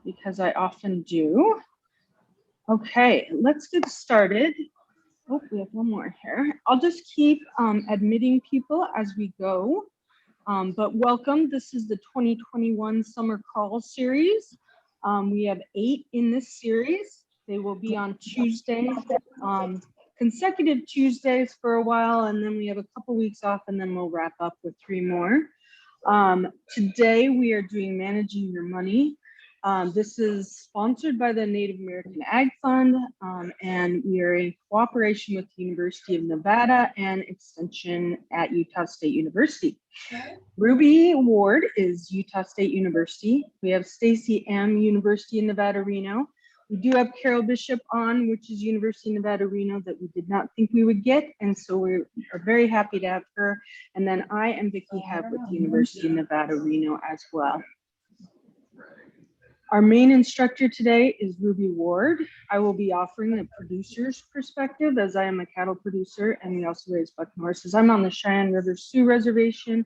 because I often do. Okay, let's get started. Oh, we have one more here. I'll just keep admitting people as we go. But welcome, this is the 2021 Summer Crawl Series. We have 8 in this series. They will be on Tuesdays, consecutive Tuesdays for a while, and then we have a couple weeks off, and then we'll wrap up with 3 more. Today we are doing Managing Your Money. This is sponsored by the Native American Ag Fund, and we are in cooperation with the University of Nevada and Extension at Utah State University. Ruby Ward is Utah State University. We have Staci Emm, University of Nevada, Reno. We do have Carol Bishop on, which is University of Nevada, Reno, that we did not think we would get, and so we are very happy to have her. And then I am Vicki Hebb with the University of Nevada, Reno as well. Our main instructor today is Ruby Ward. I will be offering the producer's perspective, as I am a cattle producer, and we also raise bucking horses. I'm on the Cheyenne River Sioux Reservation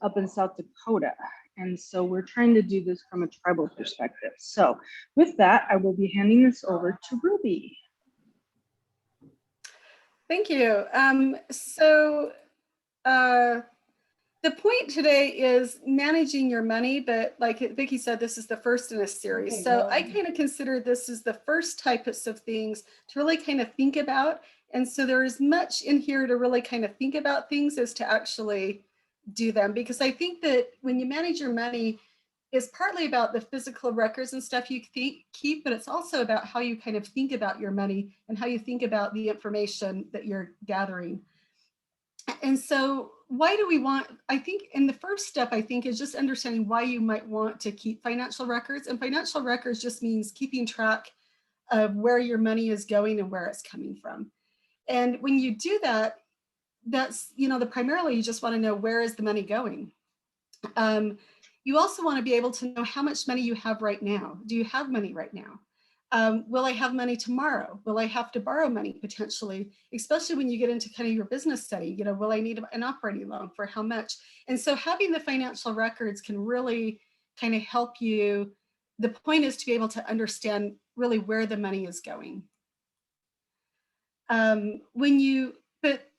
up in South Dakota. And so we're trying to do this from a tribal perspective. So with that, I will be handing this over to Ruby. Thank you. The point today is managing your money, but like Vicki said, this is the first in a series. So I kind of consider this as the first types of things to really kind of think about. And so there is much in here to really kind of think about things as to actually do them, because I think that when you manage your money, it's partly about the physical records and stuff you keep, but it's also about how you kind of think about your money and how you think about the information that you're gathering. And so why do we want, I think in the first step, I think is just understanding why you might want to keep financial records. And financial records just means keeping track of where your money is going and where it's coming from. And when you do that, that's, primarily you just want to know, where is the money going? You also want to be able to know how much money you have right now. Do you have money right now? Will I have money tomorrow? Will I have to borrow money potentially, especially when you get into kind of your business study? Will I need an operating loan, for how much? And so having the financial records can really kind of help you. The point is to be able to understand really where the money is going. But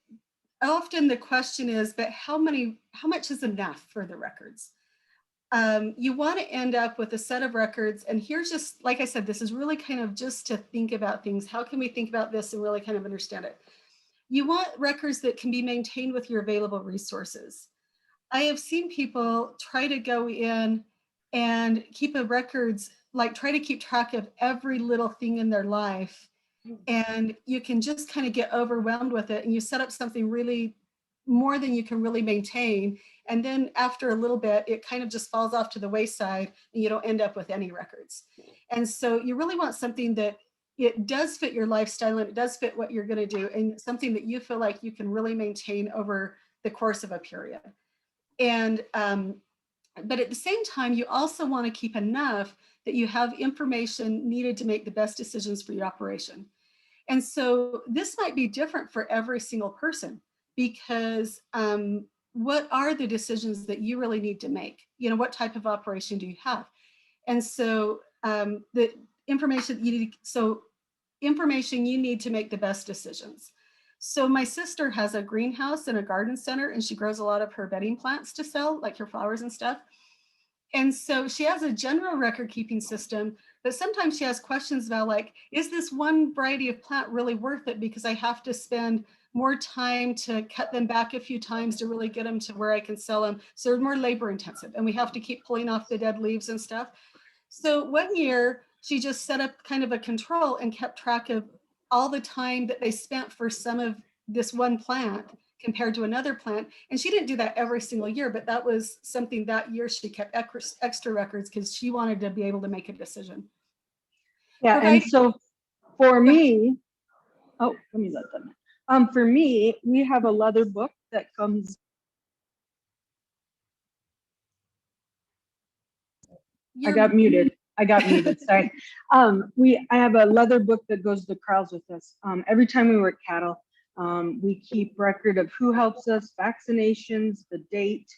often the question is, but how much is enough for the records? You want to end up with a set of records, and here's just, like I said, this is really kind of just to think about things. How can we think about this and really kind of understand it? You want records that can be maintained with your available resources. I have seen people try to go in and keep records, like try to keep track of every little thing in their life, and you can just kind of get overwhelmed with it, and you set up something really more than you can really maintain. And then after a little bit, it kind of just falls off to the wayside and you don't end up with any records. And so you really want something that it does fit your lifestyle and it does fit what you're going to do, and something that you feel like you can really maintain over the course of a period. And but at the same time, you also want to keep enough that you have information needed to make the best decisions for your operation. And so this might be different for every single person, because what are the decisions that you really need to make? What type of operation do you have? And so the information you need, information you need to make the best decisions. So my sister has a greenhouse and a garden center, and she grows a lot of her bedding plants to sell, like her flowers and stuff. And so she has a general record keeping system, but sometimes she has questions about, like, is this one variety of plant really worth it? Because I have to spend more time to cut them back a few times to really get them to where I can sell them. So they're more labor intensive, and we have to keep pulling off the dead leaves and stuff. So one year she just set up kind of a control and kept track of all the time that they spent for some of this one plant compared to another plant. And she didn't do that every single year, but that was something that year she kept extra records because she wanted to be able to make a decision. Yeah, and so for me, oh, let me let them. For me, we have a leather book that comes. I got muted. Sorry. I have a leather book that goes to the corrals with us. Every time we work cattle, we keep record of who helps us, vaccinations, the date,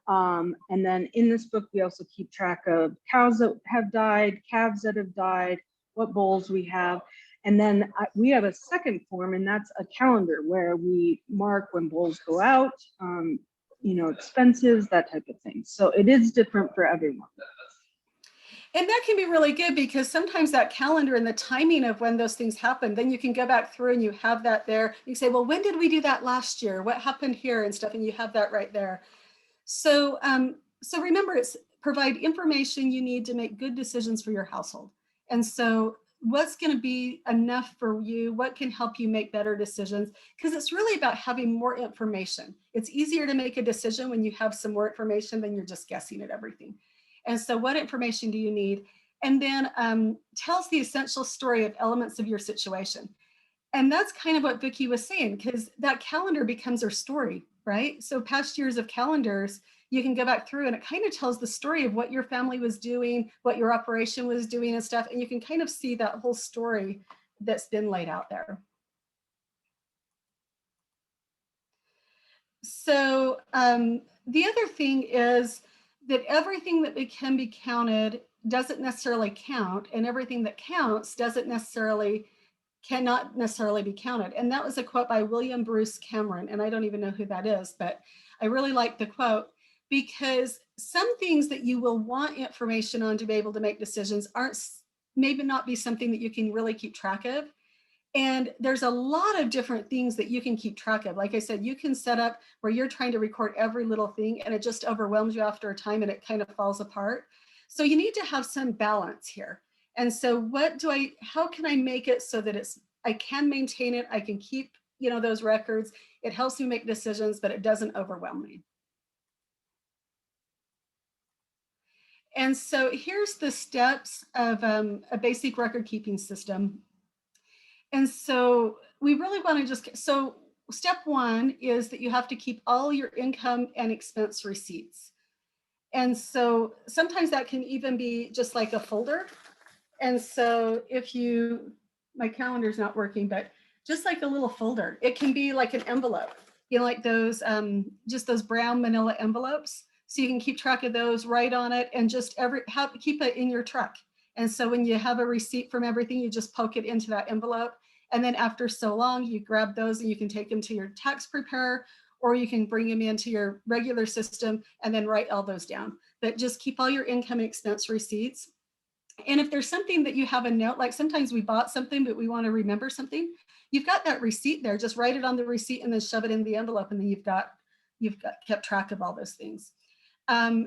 And then in this book, we also keep track of cows that have died, calves that have died, what bulls we have. And then we have a second form, and that's a calendar where we mark when bulls go out, you know, expenses, that type of thing. So it is different for everyone. And that can be really good because sometimes that calendar and the timing of when those things happen, then you can go back through and you have that there. You say, well, when did we do that last year? What happened here and stuff? And you have that right there. So, so remember, it's provide information you need to make good decisions for your household. And so what's going to be enough for you? What can help you make better decisions? Because it's really about having more information. It's easier to make a decision when you have some more information than you're just guessing at everything. And so what information do you need? And then tells the essential story of elements of your situation. And that's kind of what Vicki was saying, because that calendar becomes her story, right? So past years of calendars, you can go back through and it kind of tells the story of what your family was doing, what your operation was doing and stuff. And you can kind of see that whole story that's been laid out there. So the other thing is that everything that can be counted doesn't necessarily count, and everything that counts cannot necessarily be counted. And that was a quote by William Bruce Cameron, and I don't even know who that is, but I really like the quote because some things that you will want information on to be able to make decisions maybe not be something that you can really keep track of. And there's a lot of different things that you can keep track of. Like I said, you can set up where you're trying to record every little thing and it just overwhelms you after a time and it kind of falls apart. So you need to have some balance here. And so how can I make it so that I can maintain it, I can keep, you know, those records. It helps me make decisions, but it doesn't overwhelm me. And so here's the steps of a basic record keeping system. And so we really want to so step one is that you have to keep all your income and expense receipts. And so sometimes that can even be just like a folder. And so my calendar's not working, but just like a little folder, it can be like an envelope, you know, like those, just those brown manila envelopes. So you can keep track of those, write on it, and just keep it in your truck. And so when you have a receipt from everything, you just poke it into that envelope. And then after so long, you grab those and you can take them to your tax preparer, or you can bring them into your regular system and then write all those down. But just keep all your income and expense receipts. And if there's something that you have a note, like sometimes we bought something, but we want to remember something, you've got that receipt there, just write it on the receipt and then shove it in the envelope. And then you've got kept track of all those things.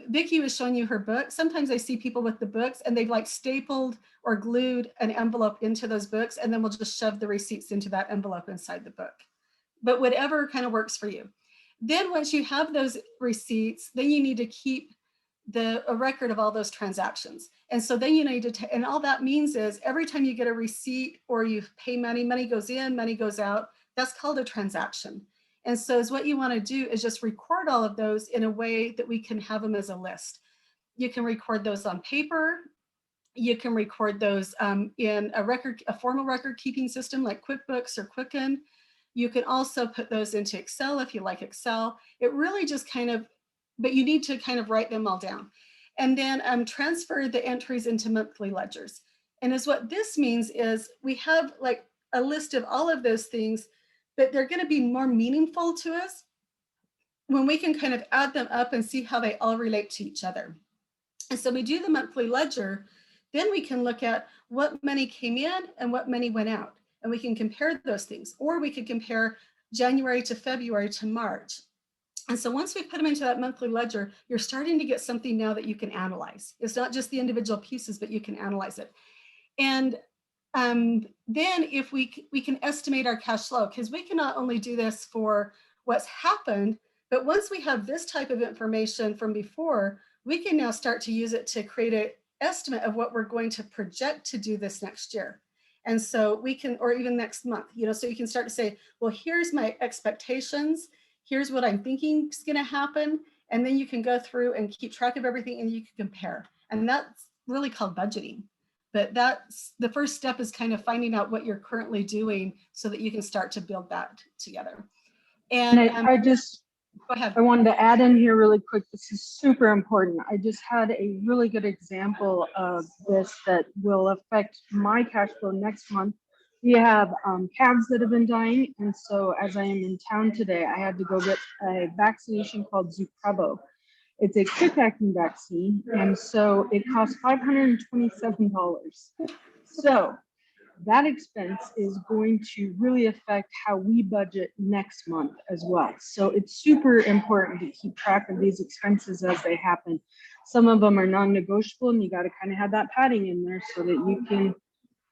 Vicki was showing you her book. Sometimes I see people with the books and they've like stapled or glued an envelope into those books, and then we'll just shove the receipts into that envelope inside the book. But whatever kind of works for you. Then once you have those receipts, then you need to keep a record of all those transactions. And so then you need to, and all that means is every time you get a receipt or you pay money, money goes in, money goes out, that's called a transaction. And so what you want to do is just record all of those in a way that we can have them as a list. You can record those on paper. You can record those in a formal record keeping system like QuickBooks or Quicken. You can also put those into Excel if you like Excel. It really just but you need to kind of write them all down. And then transfer the entries into monthly ledgers. And what this means is we have like a list of all of those things, but they're going to be more meaningful to us when we can kind of add them up and see how they all relate to each other. And so we do the monthly ledger, then we can look at what money came in and what money went out. And we can compare those things, or we could compare January to February to March. And so once we put them into that monthly ledger, you're starting to get something now that you can analyze. It's not just the individual pieces, but you can analyze it. And then if we can estimate our cash flow, because we can not only do this for what's happened, but once we have this type of information from before, we can now start to use it to create an estimate of what we're going to project to do this next year. And so we can, or even next month, you know, so you can start to say, well, here's my expectations. Here's what I'm thinking is going to happen. And then you can go through and keep track of everything and you can compare. And that's really called budgeting. But that's the first step, is kind of finding out what you're currently doing so that you can start to build that together. And I just Go ahead. I wanted to add in here really quick. This is super important. I just had a really good example of this that will affect my cash flow next month. We have calves that have been dying. And so as I am in town today, I had to go get a vaccination called Zuprevo. It's a quick-acting vaccine. And so it costs $527. So that expense is going to really affect how we budget next month as well. So it's super important to keep track of these expenses as they happen. Some of them are non-negotiable, and you got to kind of have that padding in there so that you can,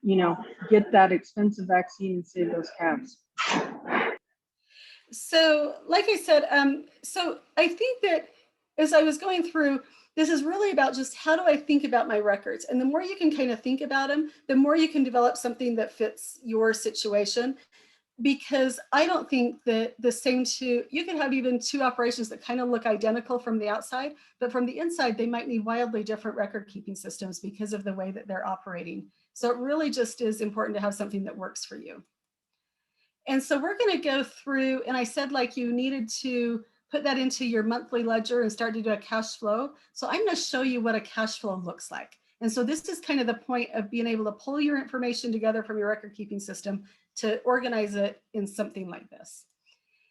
you know, get that expensive vaccine and save those calves. So, like I said, so I think that as I was going through, this is really about just how do I think about my records? And the more you can kind of think about them, the more you can develop something that fits your situation. Because I don't think that the same two, you can have even two operations that kind of look identical from the outside, but from the inside, they might need wildly different record keeping systems because of the way that they're operating. So it really just is important to have something that works for you. And so we're going to go through, and I said like you needed to put that into your monthly ledger and start to do a cash flow. So I'm going to show you what a cash flow looks like. And so this is kind of the point of being able to pull your information together from your record keeping system to organize it in something like this.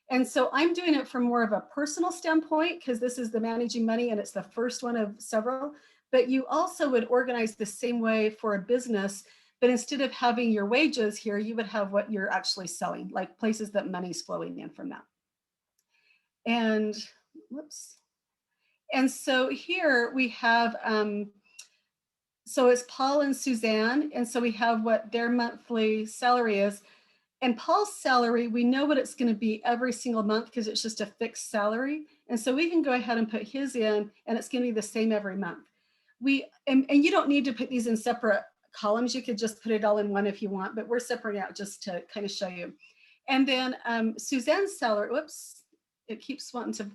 And so I'm doing it from more of a personal standpoint because this is the managing money and it's the first one of several, but you also would organize the same way for a business. But instead of having your wages here, you would have what you're actually selling, like places that money's flowing in from that. And whoops. And so here we have, so it's Paul and Suzanne. And so we have what their monthly salary is. And Paul's salary, we know what it's going to be every single month because it's just a fixed salary. And so we can go ahead and put his in and it's going to be the same every month. And you don't need to put these in separate columns. You could just put it all in one if you want, but we're separating out just to kind of show you. And then Suzanne's salary, whoops, it keeps wanting to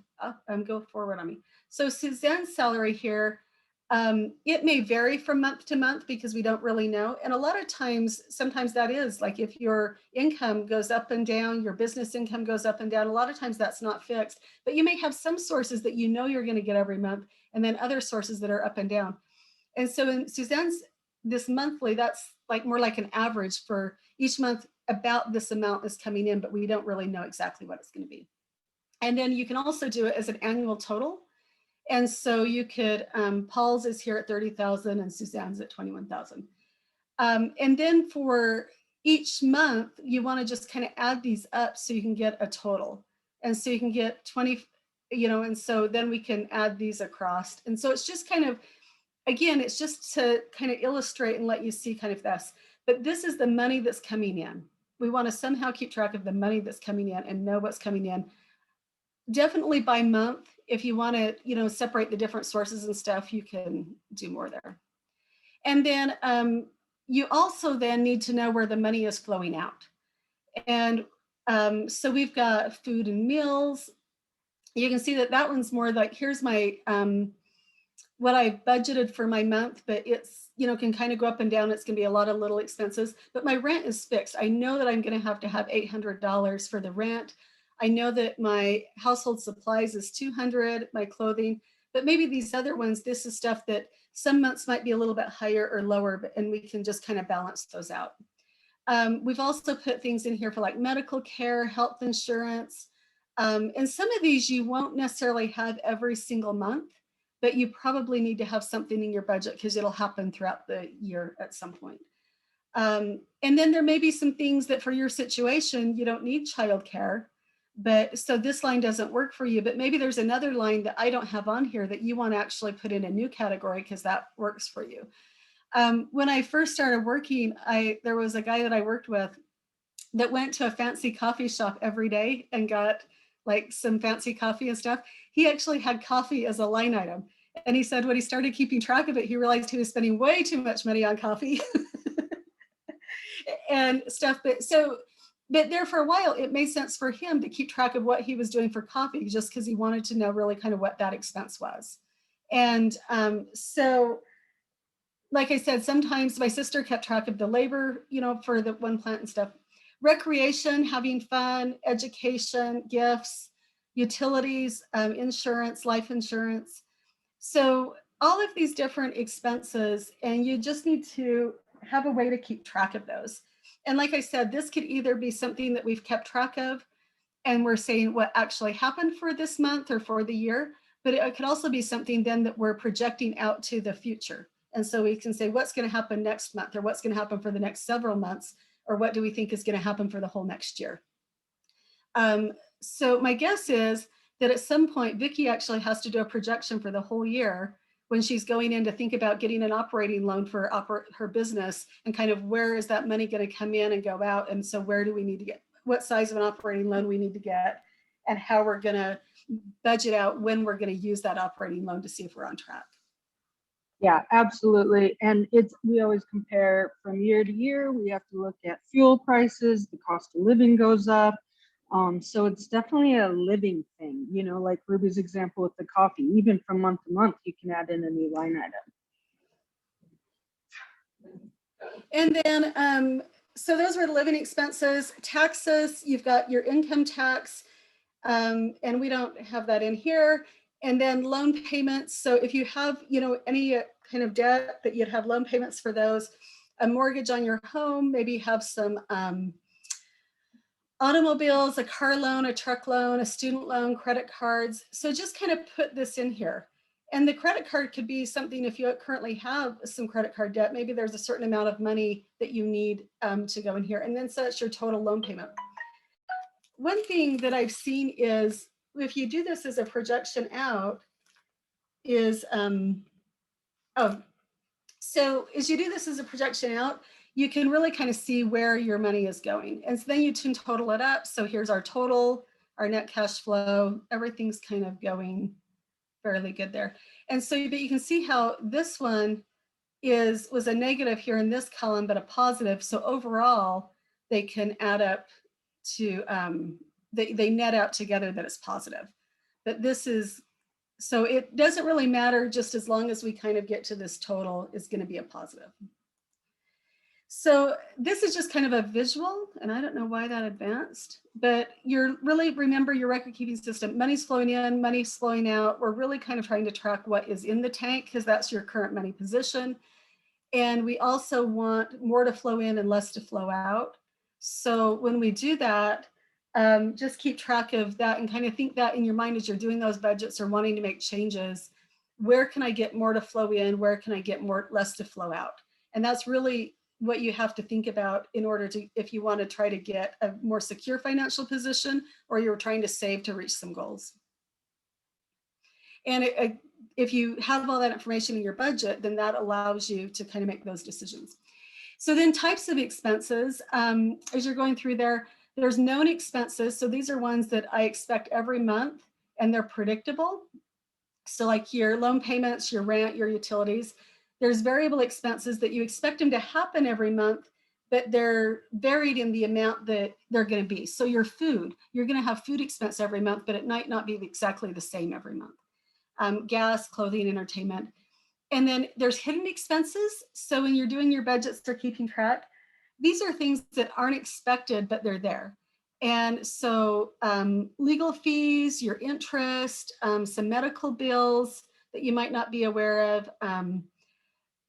go forward on me. So Suzanne's salary here, it may vary from month to month because we don't really know. And a lot of times, sometimes that is like if your income goes up and down, your business income goes up and down, a lot of times that's not fixed, but you may have some sources that you know you're going to get every month and then other sources that are up and down. And so in Suzanne's, this monthly, that's like more like an average for each month, about this amount is coming in, but we don't really know exactly what it's going to be. And then you can also do it as an annual total. And so you could, Paul's is here at 30,000 and Suzanne's at 21,000. And then for each month, you want to just kind of add these up so you can get a total. And so you can get 20, and so then we can add these across. And so it's just kind of, again, it's just to kind of illustrate and let you see kind of this. But this is the money that's coming in. We want to somehow keep track of the money that's coming in and know what's coming in. Definitely by month. If you want to, separate the different sources and stuff, you can do more there. And then you also then need to know where the money is flowing out. And so we've got food and meals. You can see that one's more like, here's my, what I budgeted for my month, but it's, can kind of go up and down. It's going to be a lot of little expenses, but my rent is fixed. I know that I'm going to have $800 for the rent. I know that my household supplies is $200, my clothing, but maybe these other ones, this is stuff that some months might be a little bit higher or lower, and we can just kind of balance those out. We've also put things in here for like medical care, health insurance. And some of these you won't necessarily have every single month, but you probably need to have something in your budget because it'll happen throughout the year at some point. And then there may be some things that for your situation, you don't need childcare. But so this line doesn't work for you, but maybe there's another line that I don't have on here that you want to actually put in a new category because that works for you. When I first started working, there was a guy that I worked with that went to a fancy coffee shop every day and got like some fancy coffee and stuff. He actually had coffee as a line item. And he said when he started keeping track of it, he realized he was spending way too much money on coffee and stuff. But there for a while, it made sense for him to keep track of what he was doing for coffee just because he wanted to know really kind of what that expense was. And so, like I said, sometimes my sister kept track of the labor, for the one plant and stuff. Recreation, having fun, education, gifts, utilities, insurance, life insurance. So all of these different expenses, and you just need to have a way to keep track of those. And like I said, this could either be something that we've kept track of and we're saying what actually happened for this month or for the year, but it could also be something then that we're projecting out to the future. And so we can say what's going to happen next month, or what's going to happen for the next several months, or what do we think is going to happen for the whole next year. So my guess is that at some point, Vicki actually has to do a projection for the whole year when she's going in to think about getting an operating loan for her business, and kind of where is that money going to come in and go out. And so where do we need to get, what size of an operating loan we need to get, and how we're going to budget out when we're going to use that operating loan to see if we're on track. Yeah, absolutely. And we always compare from year to year. We have to look at fuel prices, the cost of living goes up. So it's definitely a living thing, you know, like Ruby's example with the coffee. Even from month to month, you can add in a new line item. And then, so those were the living expenses. Taxes, you've got your income tax, and we don't have that in here. And then loan payments. So if you have, you know, any kind of debt, that you'd have loan payments for those. A mortgage on your home, maybe have some automobiles, a car loan, a truck loan, a student loan, credit cards. So just kind of put this in here. And the credit card could be something, if you currently have some credit card debt, maybe there's a certain amount of money that you need to go in here. And then so that's your total loan payment. One thing that I've seen is, if you do this as a projection out, is, so as you do this as a projection out, you can really kind of see where your money is going. And so then you can total it up. So here's our total, our net cash flow, everything's kind of going fairly good there. And so, but you can see how this one was a negative here in this column, but a positive. So overall, they can add up to, they net out together that it's positive. But this is, so it doesn't really matter, just as long as we kind of get to this total is going to be a positive. So this is just kind of a visual, and I don't know why that advanced, but you're really, remember your record keeping system, money's flowing in, money's flowing out. We're really kind of trying to track what is in the tank, because that's your current money position. And we also want more to flow in and less to flow out. So when we do that, just keep track of that and kind of think that in your mind as you're doing those budgets or wanting to make changes. Where can I get more to flow in? Where can I get less to flow out? And that's really what you have to think about in order to, if you want to try to get a more secure financial position, or you're trying to save to reach some goals. And if you have all that information in your budget, then that allows you to kind of make those decisions. So then types of expenses, as you're going through there, there's known expenses. So these are ones that I expect every month and they're predictable. So like your loan payments, your rent, your utilities. There's variable expenses that you expect them to happen every month, but they're varied in the amount that they're going to be. So your food, you're going to have food expense every month, but it might not be exactly the same every month. Gas, clothing, entertainment. And then there's hidden expenses. So when you're doing your budgets or keeping track, these are things that aren't expected, but they're there. And so legal fees, your interest, some medical bills that you might not be aware of,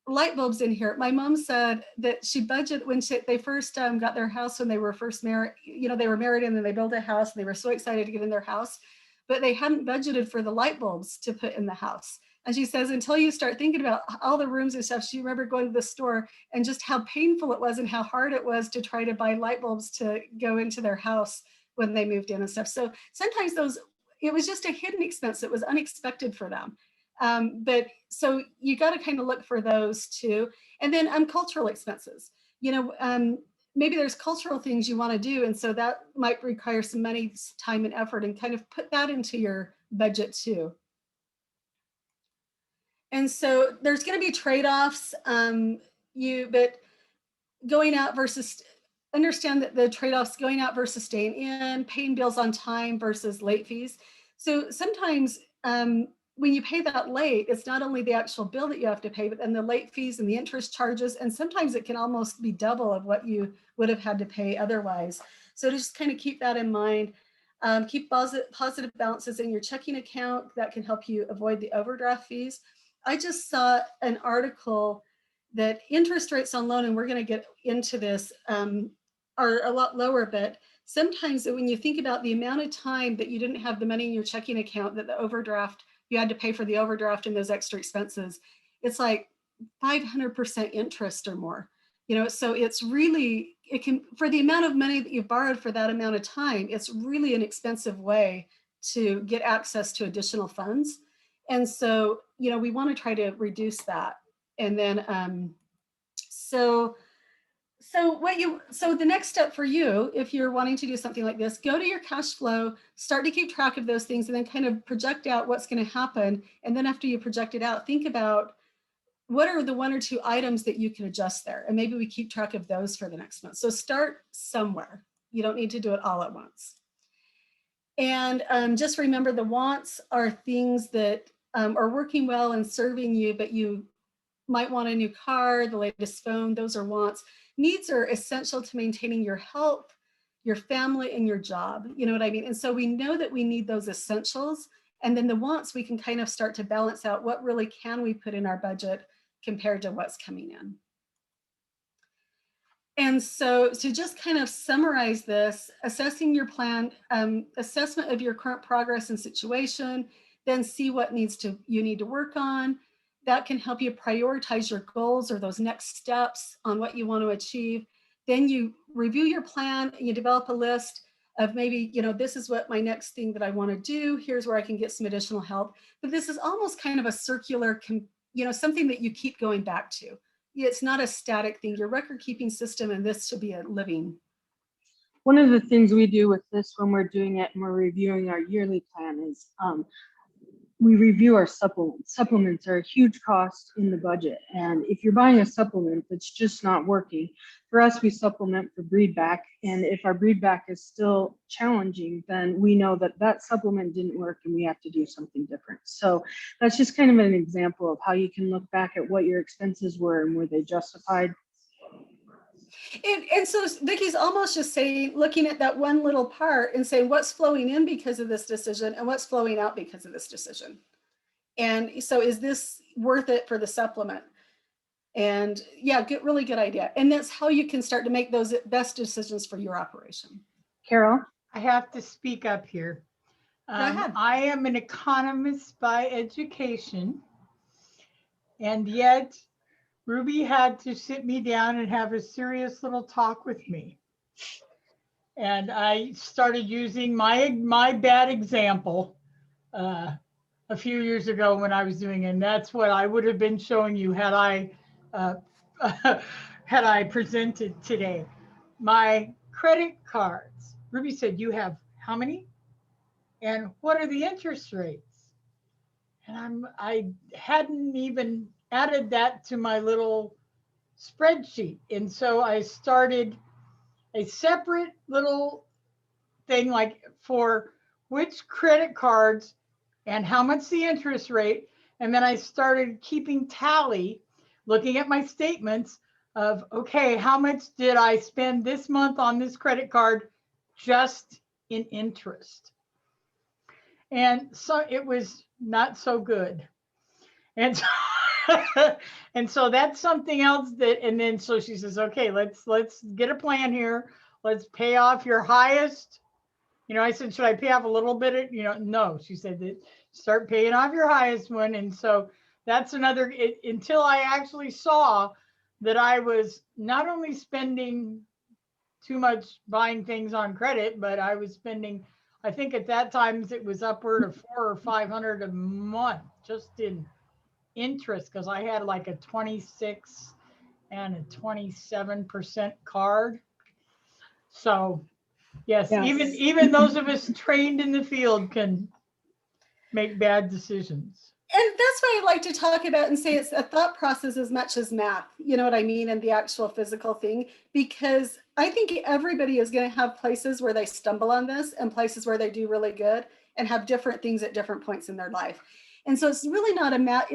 light bulbs in here. My mom said that she budgeted when they first got their house, when they were first married, you know, they were married and then they built a house and they were so excited to get in their house, but they hadn't budgeted for the light bulbs to put in the house. And she says, until you start thinking about all the rooms and stuff, she remembered going to the store and just how painful it was and how hard it was to try to buy light bulbs to go into their house when they moved in and stuff. So sometimes it was just a hidden expense that was unexpected for them. But so you got to kind of look for those too. And then cultural expenses, you know, maybe there's cultural things you want to do. And so that might require some money, time and effort, and kind of put that into your budget too. And so there's going to be trade-offs, but going out versus, understand that the trade-offs going out versus staying in, paying bills on time versus late fees. So sometimes when you pay that late, it's not only the actual bill that you have to pay, but then the late fees and the interest charges. And sometimes it can almost be double of what you would have had to pay otherwise. So just kind of keep that in mind. Keep positive balances in your checking account. That can help you avoid the overdraft fees. I just saw an article that interest rates on loan, and we're going to get into this, are a lot lower, but sometimes when you think about the amount of time that you didn't have the money in your checking account, that the overdraft, you had to pay for the overdraft and those extra expenses, it's like 500% interest or more. So it's really, it can, for the amount of money that you've borrowed for that amount of time, it's really an expensive way to get access to additional funds. And so, we want to try to reduce that. And then, so the next step for you, if you're wanting to do something like this, go to your cash flow, start to keep track of those things, and then kind of project out what's going to happen. And then after you project it out, think about what are the 1 or 2 items that you can adjust there? And maybe we keep track of those for the next month. So start somewhere. You don't need to do it all at once. And just remember, the wants are things that are working well and serving you, but you might want a new car, the latest phone. Those are wants. Needs are essential to maintaining your health, your family, and your job. You know what I mean? And so we know that we need those essentials. And then the wants, we can kind of start to balance out what really can we put in our budget compared to what's coming in. And so to just kind of summarize this, assessing your plan, assessment of your current progress and situation, then see what you need to work on. That can help you prioritize your goals or those next steps on what you want to achieve. Then you review your plan and you develop a list of maybe, this is what my next thing that I want to do. Here's where I can get some additional help. But this is almost kind of a circular, something that you keep going back to. It's not a static thing. Your record keeping system, and this should be a living. One of the things we do with this when we're doing it and we're reviewing our yearly plan is we review our supplements. Supplements are a huge cost in the budget. And if you're buying a supplement that's just not working, for us, we supplement for breed back. And if our breed back is still challenging, then we know that that supplement didn't work and we have to do something different. So that's just kind of an example of how you can look back at what your expenses were and were they justified. And so Vicki's almost just saying, looking at that one little part and saying what's flowing in because of this decision and what's flowing out because of this decision. And so is this worth it for the supplement? And yeah, really good idea. And that's how you can start to make those best decisions for your operation. Carol? I have to speak up here. Go ahead. I am an economist by education, and yet Ruby had to sit me down and have a serious little talk with me. And I started using my bad example a few years ago when I was doing it. And that's what I would have been showing you had I had I presented today. My credit cards. Ruby said, you have how many? And what are the interest rates? And I hadn't even added that to my little spreadsheet. And so I started a separate little thing like for which credit cards and how much the interest rate. And then I started keeping tally, looking at my statements of, okay, how much did I spend this month on this credit card just in interest? And so it was not so good. And so, and so that's something else that, and then so she says, okay, let's get a plan here. Let's pay off your highest. I said, should I pay off a little bit? No, she said that start paying off your highest one. And so that's another, until I actually saw that I was not only spending too much buying things on credit, but I was spending, I think at that time it was upward of $400 or $500 a month just in interest, because I had like a 26 and a 27% card. So yes, even those of us trained in the field can make bad decisions. And that's why I like to talk about and say it's a thought process as much as math, you know what I mean, and the actual physical thing, because I think everybody is going to have places where they stumble on this and places where they do really good and have different things at different points in their life. And so it's really not a math,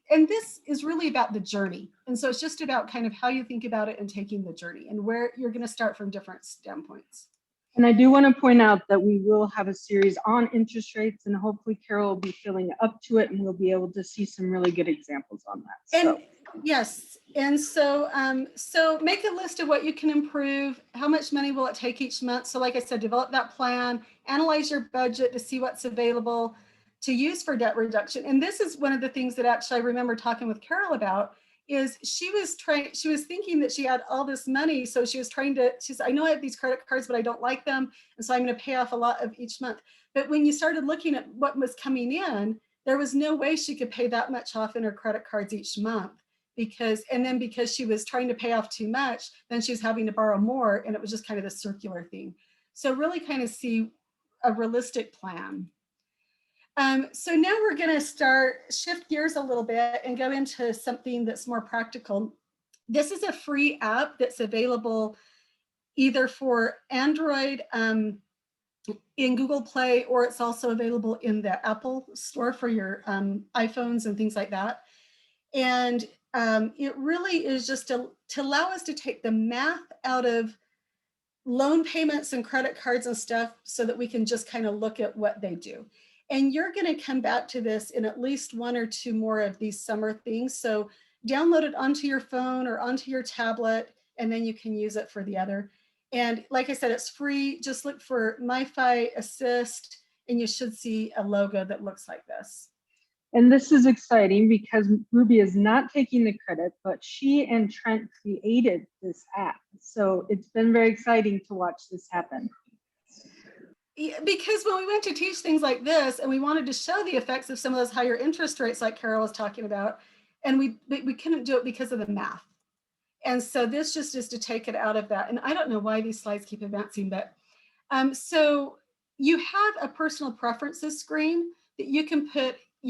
and this is really about the journey. And so it's just about kind of how you think about it and taking the journey and where you're going to start from different standpoints. And I do want to point out that we will have a series on interest rates, and hopefully Carol will be feeling up to it, and we'll be able to see some really good examples on that. And yes, and so so make a list of what you can improve. How much money will it take each month? So like I said, develop that plan, analyze your budget to see what's available to use for debt reduction. And this is one of the things that actually I remember talking with Carol about, is she was thinking that she had all this money. So she said, I know I have these credit cards, but I don't like them. And so I'm going to pay off a lot of each month. But when you started looking at what was coming in, there was no way she could pay that much off in her credit cards each month, because she was trying to pay off too much, then she was having to borrow more, and it was just kind of a circular thing. So really kind of see a realistic plan. So now we're going to shift gears a little bit and go into something that's more practical. This is a free app that's available either for Android in Google Play, or it's also available in the Apple Store for your iPhones and things like that. And it really is just to allow us to take the math out of loan payments and credit cards and stuff, so that we can just kind of look at what they do. And you're going to come back to this in at least one or two more of these summer things. So download it onto your phone or onto your tablet, and then you can use it for the other. And like I said, it's free. Just look for MiFi Assist, and you should see a logo that looks like this. And this is exciting because Ruby is not taking the credit, but she and Trent created this app. So it's been very exciting to watch this happen. Yeah, because when we went to teach things like this, and we wanted to show the effects of some of those higher interest rates like Carol was talking about, and we couldn't do it because of the math. And so this just is to take it out of that. And I don't know why these slides keep advancing, but so you have a personal preferences screen that you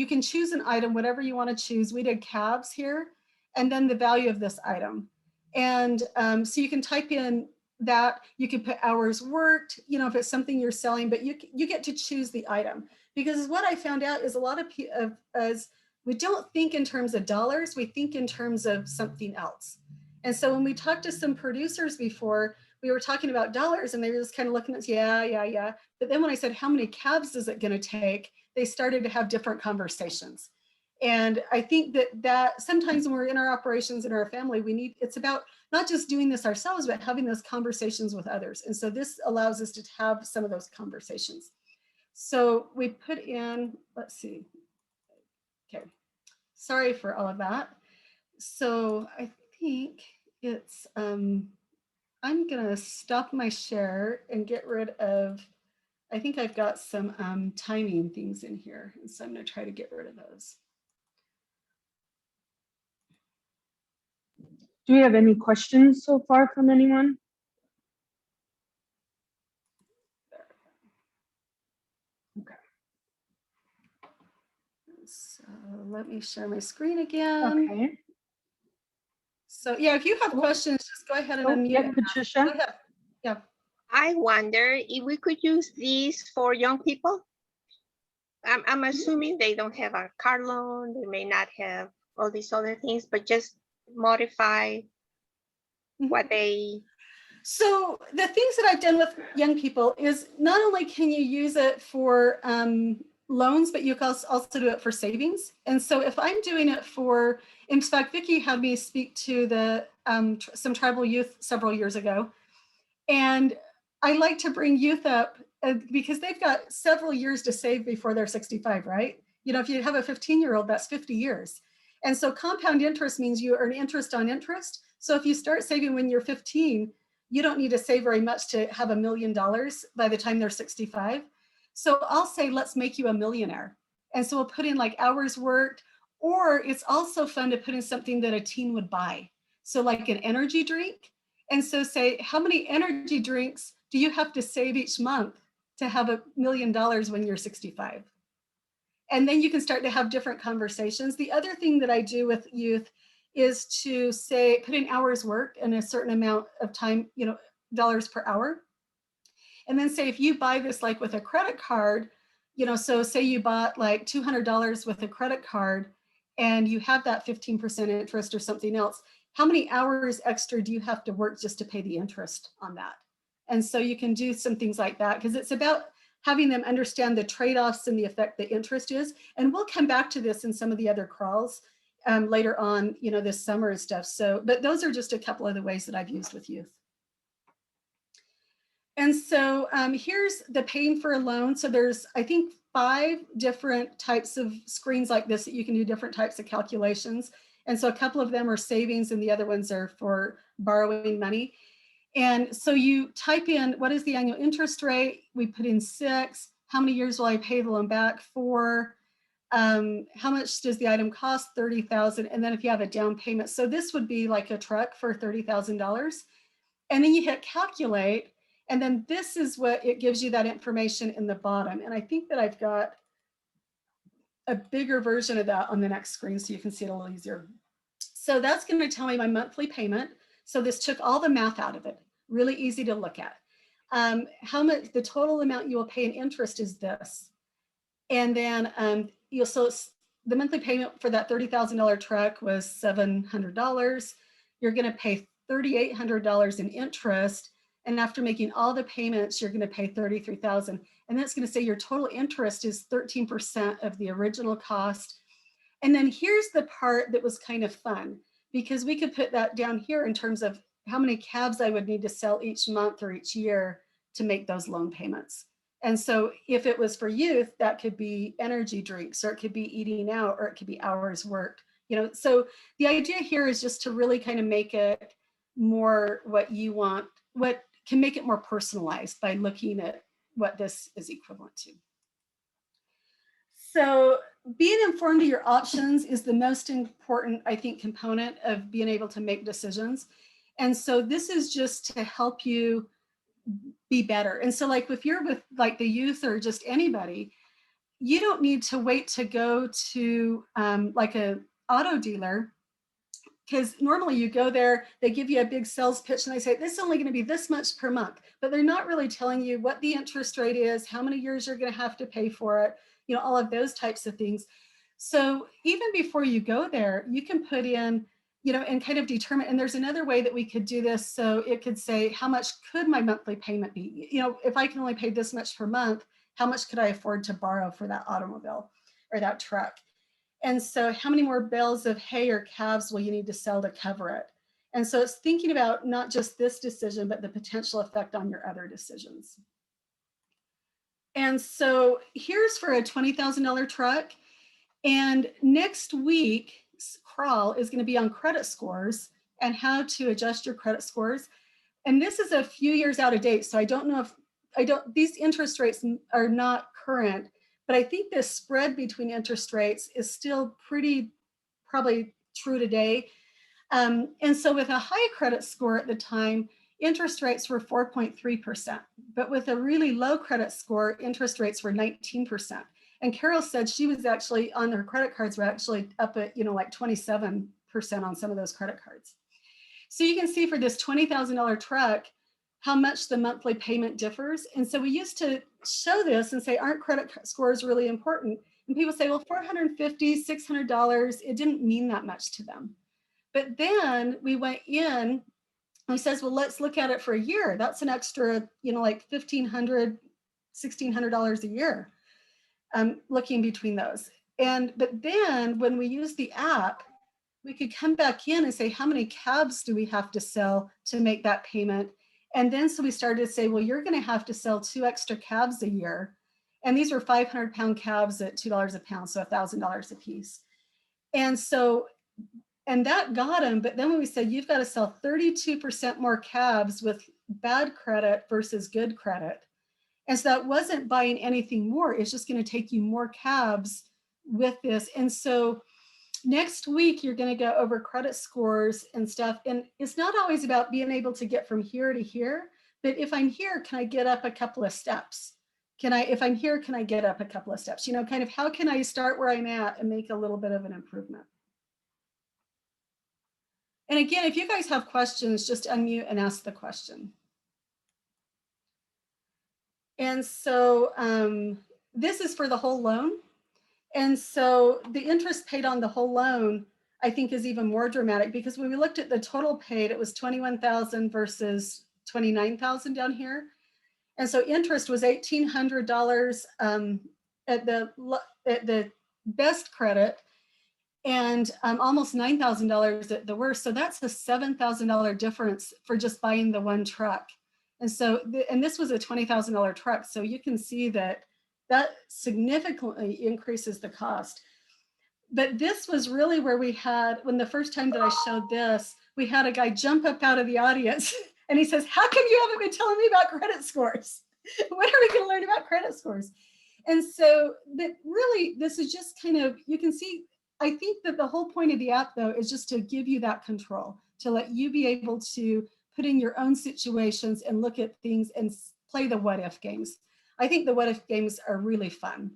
can choose an item, whatever you want to choose. We did cabs here, and then the value of this item. And so you can type in that, you can put hours worked, if it's something you're selling, but you get to choose the item. Because what I found out is a lot of us, we don't think in terms of dollars, we think in terms of something else. And so when we talked to some producers before, we were talking about dollars, and they were just kind of looking at us, yeah. But then when I said, how many cabs is it going to take? They started to have different conversations. And I think that sometimes when we're in our operations in our family, it's about not just doing this ourselves, but having those conversations with others. And so this allows us to have some of those conversations. So we put in, let's see. Okay, sorry for all of that. So I think it's, I'm gonna stop my share and get rid of, I think I've got some timing things in here. And so I'm gonna try to get rid of those. Do we have any questions so far from anyone? Okay. So let me share my screen again. Okay. So yeah, if you have questions, just go ahead and unmute. Yeah, Patricia. Go ahead. Yeah. I wonder if we could use these for young people. I'm assuming they don't have a car loan, they may not have all these other things, but just modify what they. So the things that I've done with young people is not only can you use it for loans, but you can also do it for savings. And so if I'm doing it for, in fact, Vicki had me speak to some tribal youth several years ago. And I like to bring youth up because they've got several years to save before they're 65, right? If you have a 15-year-old, that's 50 years. And so compound interest means you earn interest on interest. So if you start saving when you're 15, you don't need to save very much to have $1 million by the time they're 65. So I'll say, let's make you a millionaire. And so we'll put in like hours worked, or it's also fun to put in something that a teen would buy. So like an energy drink. And so say, how many energy drinks do you have to save each month to have $1 million when you're 65? And then you can start to have different conversations. The other thing that I do with youth is to say, put in hours worked and a certain amount of time, dollars per hour. And then say, if you buy this like with a credit card, so say you bought like $200 with a credit card and you have that 15% interest or something else, how many hours extra do you have to work just to pay the interest on that? And so you can do some things like that because it's about having them understand the trade-offs and the effect the interest is. And we'll come back to this in some of the other crawls later on, you know, this summer and stuff. So, but those are just a couple of the ways that I've used with youth. And so here's the paying for a loan. So there's, I think, 5 different types of screens like this that you can do different types of calculations. And so a couple of them are savings and the other ones are for borrowing money. And so you type in, what is the annual interest rate? We put in 6. How many years will I pay the loan back for? How much does the item cost? $30,000. And then if you have a down payment. So this would be like a truck for $30,000. And then you hit calculate. And then this is what it gives you that information in the bottom. And I think that I've got a bigger version of that on the next screen so you can see it a little easier. So that's going to tell me my monthly payment. So this took all the math out of it. Really easy to look at. How much the total amount you will pay in interest is this. And then so the monthly payment for that $30,000 truck was $700. You're going to pay $3,800 in interest. And after making all the payments, you're going to pay $33,000. And that's going to say your total interest is 13% of the original cost. And then here's the part that was kind of fun, because we could put that down here in terms of how many cabs I would need to sell each month or each year to make those loan payments. And so if it was for youth, that could be energy drinks, or it could be eating out, or it could be hours worked. You know, so the idea here is just to really kind of make it more what you want, what can make it more personalized by looking at what this is equivalent to. So being informed of your options is the most important, I think, component of being able to make decisions. And so this is just to help you be better. And so like if you're with like the youth or just anybody, you don't need to wait to go to like a auto dealer, because normally you go there, they give you a big sales pitch and they say, this is only going to be this much per month, but they're not really telling you what the interest rate is, how many years you're going to have to pay for it, you know, all of those types of things. So even before you go there, you can put in, you know, and kind of determine, and there's another way that we could do this. So it could say, how much could my monthly payment be? You know, if I can only pay this much per month, how much could I afford to borrow for that automobile or that truck? And so how many more bales of hay or calves will you need to sell to cover it? And so it's thinking about not just this decision, but the potential effect on your other decisions. And so here's for a $20,000 truck. And next week's crawl is going to be on credit scores and how to adjust your credit scores. And this is a few years out of date. So I don't know if these interest rates are not current, but I think this spread between interest rates is still probably true today. And so with a high credit score at the time, interest rates were 4.3%, but with a really low credit score, interest rates were 19%. And Carol said she was actually on her credit cards were actually up at, you know, like 27% on some of those credit cards. So you can see for this $20,000 truck, how much the monthly payment differs. And so we used to show this and say, aren't credit scores really important? And people say, well, $450, $600, it didn't mean that much to them. But then we went in and he says, well, let's look at it for a year. That's an extra, you know, like $1,500, $1,600 a year, looking between those. But then when we use the app, we could come back in and say, how many cabs do we have to sell to make that payment? And then so we started to say, well, you're going to have to sell 2 extra calves a year. And these were 500-pound calves at $2 a pound, so $1,000 a piece. And so, and that got them. But then when we said, you've got to sell 32% more calves with bad credit versus good credit. And so that wasn't buying anything more. It's just going to take you more calves with this. And so next week, you're going to go over credit scores and stuff. And it's not always about being able to get from here to here, but if I'm here, can I get up a couple of steps? If I'm here, can I get up a couple of steps? You know, kind of how can I start where I'm at and make a little bit of an improvement? And again, if you guys have questions, just unmute and ask the question. And so this is for the whole loan. And so the interest paid on the whole loan, I think, is even more dramatic, because when we looked at the total paid, it was $21,000 versus $29,000 down here. And so interest was $1,800 at the best credit, and almost $9,000 at the worst. So that's a $7,000 difference for just buying the one truck. And so, and this was a $20,000 truck. So you can see that that significantly increases the cost. But this was really where we had, when the first time that I showed this, we had a guy jump up out of the audience and he says, how come you haven't been telling me about credit scores? When are we going to learn about credit scores? And so that really, this is just kind of, you can see, I think that the whole point of the app though, is just to give you that control, to let you be able to put in your own situations and look at things and play the what if games. I think the what if games are really fun,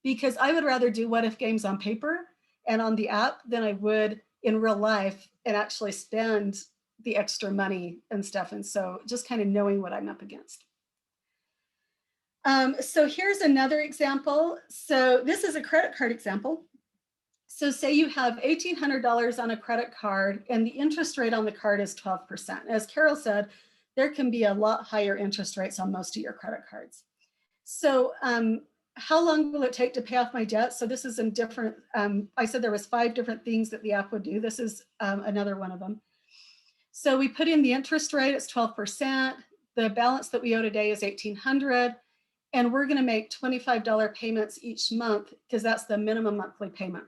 because I would rather do what if games on paper and on the app than I would in real life and actually spend the extra money and stuff. And so just kind of knowing what I'm up against. So here's another example. So this is a credit card example. So say you have $1,800 on a credit card and the interest rate on the card is 12%. As Carol said, there can be a lot higher interest rates on most of your credit cards. So how long will it take to pay off my debt? So this is in different, I said there was 5 different things that the app would do. This is another one of them. So we put in the interest rate, it's 12%. The balance that we owe today is $1,800. And we're gonna make $25 payments each month because that's the minimum monthly payment.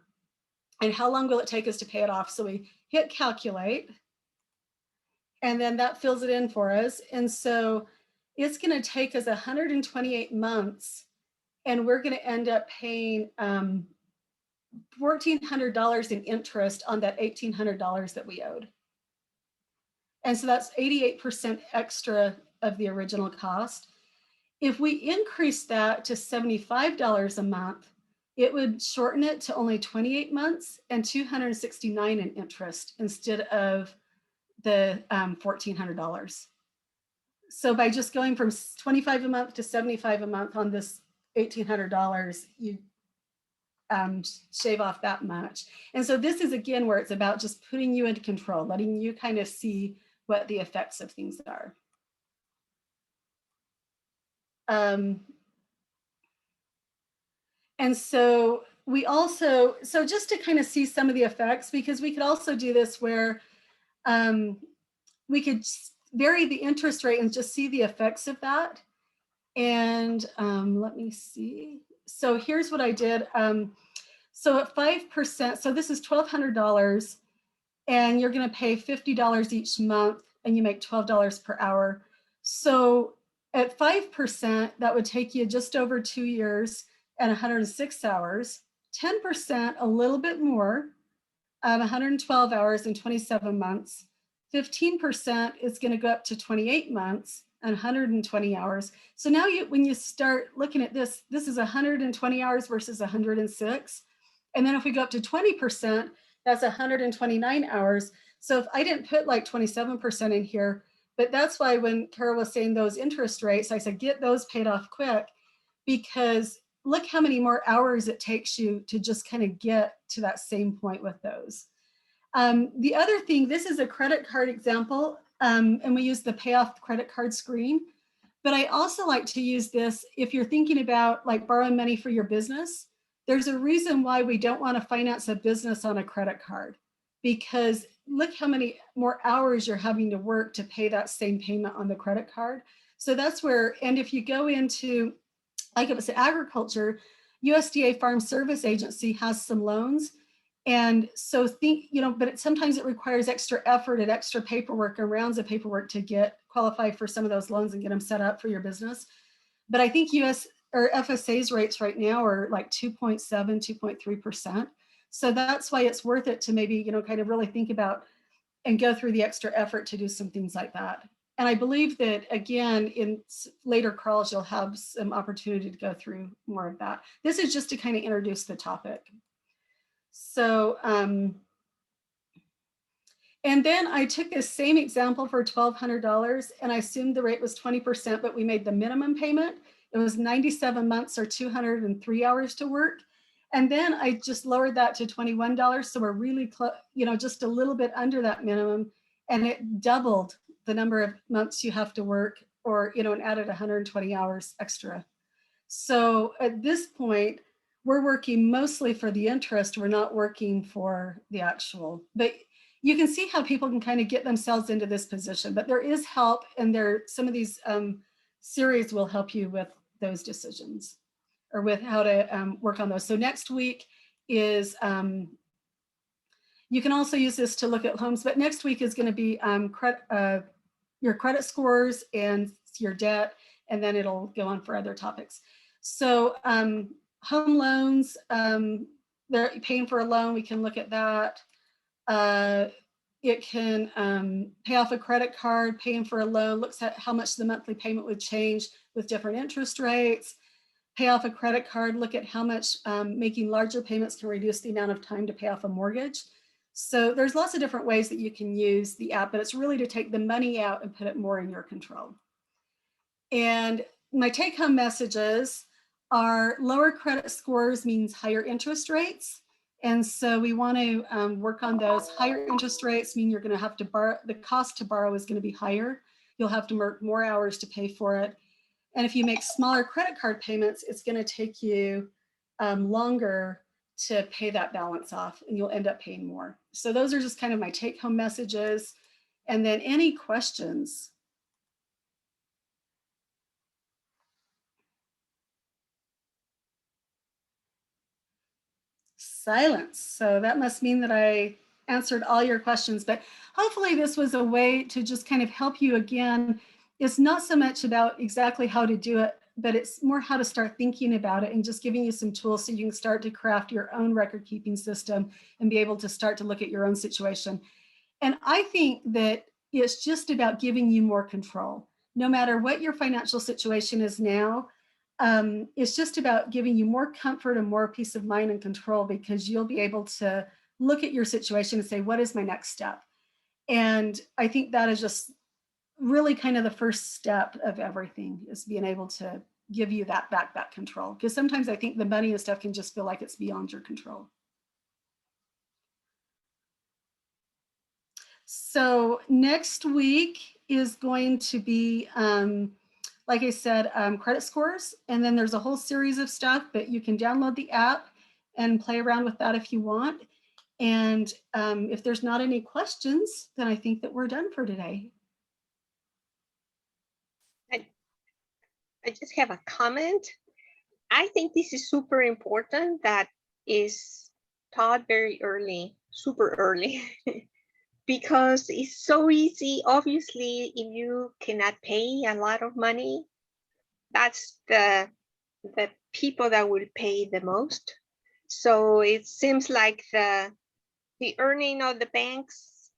And how long will it take us to pay it off? So we hit calculate, and then that fills it in for us. And so it's gonna take us 128 months, and we're gonna end up paying $1,400 in interest on that $1,800 that we owed. And so that's 88% extra of the original cost. If we increase that to $75 a month, it would shorten it to only 28 months and $269 in interest instead of the $1,400. So by just going from 25 a month to 75 a month on this $1,800, you shave off that much. And so this is again where it's about just putting you into control, letting you kind of see what the effects of things are. And so we also, so just to kind of see some of the effects, because we could also do this where we could vary the interest rate and just see the effects of that. And let me see. So here's what I did. So at 5%, so this is $1,200 and you're gonna pay $50 each month and you make $12 per hour. So at 5%, that would take you just over 2 years and 106 hours. 10%, a little bit more, 112 hours and 27 months. 15% is going to go up to 28 months and 120 hours. So now when you start looking at this, this is 120 hours versus 106. And then if we go up to 20%, that's 129 hours. So if I didn't put like 27% in here, but that's why when Carol was saying those interest rates, I said, get those paid off quick, because look how many more hours it takes you to just kind of get to that same point with those. The other thing, this is a credit card example, and we use the pay off credit card screen. But I also like to use this if you're thinking about like borrowing money for your business. There's a reason why we don't want to finance a business on a credit card, because look how many more hours you're having to work to pay that same payment on the credit card. So that's where, and if you go into, like if it's agriculture, USDA Farm Service Agency has some loans. And so think, you know, but sometimes it requires extra effort and extra paperwork and rounds of paperwork to qualify for some of those loans and get them set up for your business. But I think FSA's rates right now are like 2.7, 2.3%. So that's why it's worth it to maybe, you know, kind of really think about and go through the extra effort to do some things like that. And I believe that, again, in later calls, you'll have some opportunity to go through more of that. This is just to kind of introduce the topic. So, and then I took this same example for $1,200 and I assumed the rate was 20%, but we made the minimum payment. It was 97 months or 203 hours to work. And then I just lowered that to $21. So we're really close, you know, just a little bit under that minimum, and it doubled the number of months you have to work, or, and added 120 hours extra. So at this point, we're working mostly for the interest. We're not working for the actual, but you can see how people can kind of get themselves into this position, but there is help, and some of these series will help you with those decisions, or with how to work on those. So next week is, you can also use this to look at homes, but next week is going to be your credit scores and your debt, and then it'll go on for other topics. So home loans, they're paying for a loan, we can look at that. It can pay off a credit card, paying for a loan, looks at how much the monthly payment would change with different interest rates. Pay off a credit card, look at how much making larger payments can reduce the amount of time to pay off a mortgage. So there's lots of different ways that you can use the app, but it's really to take the money out and put it more in your control. And my take-home messages are lower credit scores means higher interest rates. And so we want to work on those. Higher interest rates mean you're going to have to borrow, the cost to borrow is going to be higher. You'll have to work more hours to pay for it. And if you make smaller credit card payments, it's going to take you longer to pay that balance off, and you'll end up paying more. So those are just kind of my take-home messages. And then any questions? Silence. So that must mean that I answered all your questions, but hopefully this was a way to just kind of help you again. It's not so much about exactly how to do it, but it's more how to start thinking about it, and just giving you some tools so you can start to craft your own record keeping system and be able to start to look at your own situation. And I think that it's just about giving you more control. No matter what your financial situation is now, it's just about giving you more comfort and more peace of mind and control, because you'll be able to look at your situation and say, what is my next step? And I think that is just really kind of the first step of everything, is being able to give you that back control. Because sometimes I think the money and stuff can just feel like it's beyond your control. So next week is going to be, like I said, credit scores. And then there's a whole series of stuff, but you can download the app and play around with that if you want. And if there's not any questions, then I think that we're done for today. I just have a comment. I think this is super important that is taught very early, super early, because it's so easy. Obviously, if you cannot pay a lot of money, that's the people that will pay the most. So it seems like the earning of the banks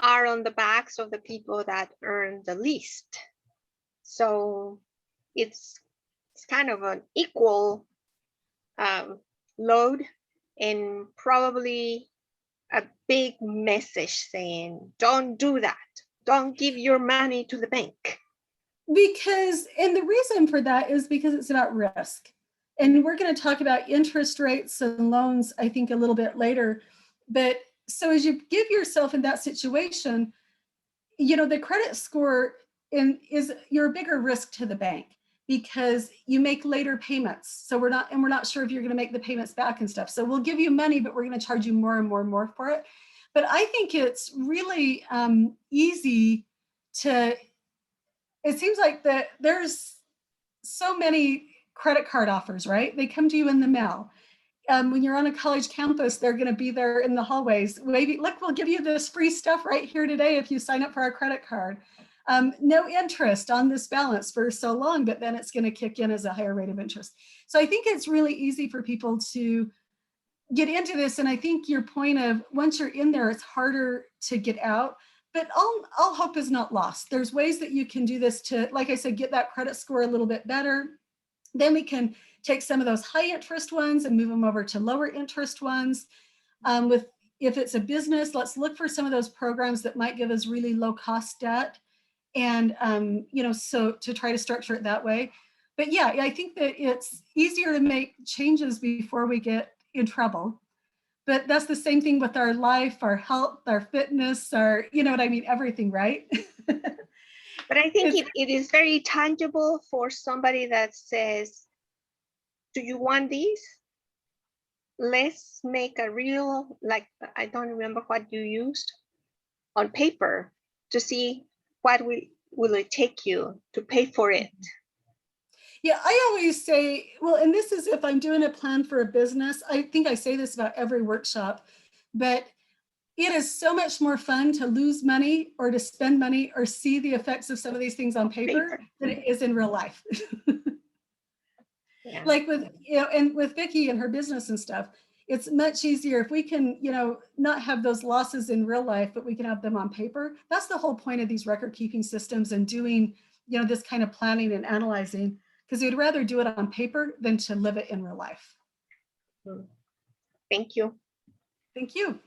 are on the backs of the people that earn the least. So it's kind of an equal load, and probably a big message saying, don't do that. Don't give your money to the bank. Because, and the reason for that is because it's about risk. And we're going to talk about interest rates and loans, I think, a little bit later. But so as you give yourself in that situation, the credit score is you're a bigger risk to the bank, because you make later payments. So we're not sure if you're going to make the payments back and stuff. So we'll give you money, but we're going to charge you more and more and more for it. But I think it's really easy to, it seems like that there's so many credit card offers, right? They come to you in the mail. When you're on a college campus, they're going to be there in the hallways. Maybe, look, we'll give you this free stuff right here today if you sign up for our credit card. No interest on this balance for so long, but then it's going to kick in as a higher rate of interest. So I think it's really easy for people to get into this. And I think your point of once you're in there, it's harder to get out. But all hope is not lost. There's ways that you can do this to, like I said, get that credit score a little bit better. Then we can take some of those high interest ones and move them over to lower interest ones. If it's a business, let's look for some of those programs that might give us really low cost debt. And, so to try to structure it that way. But yeah, I think that it's easier to make changes before we get in trouble. But that's the same thing with our life, our health, our fitness, our, everything, right? But I think It's- it is very tangible for somebody that says, do you want these? Let's make a real, like, I don't remember what you used on paper to see what will it take you to pay for it. Yeah, I always say, well, and this is if I'm doing a plan for a business, I think I say this about every workshop, but it is so much more fun to lose money or to spend money or see the effects of some of these things on paper than it is in real life. Yeah. Like with, you know, and with Vicki and her business and stuff, it's much easier if we can, you know, not have those losses in real life, but we can have them on paper. That's the whole point of these record keeping systems and doing, you know, this kind of planning and analyzing, because we'd rather do it on paper than to live it in real life. Thank you. Thank you.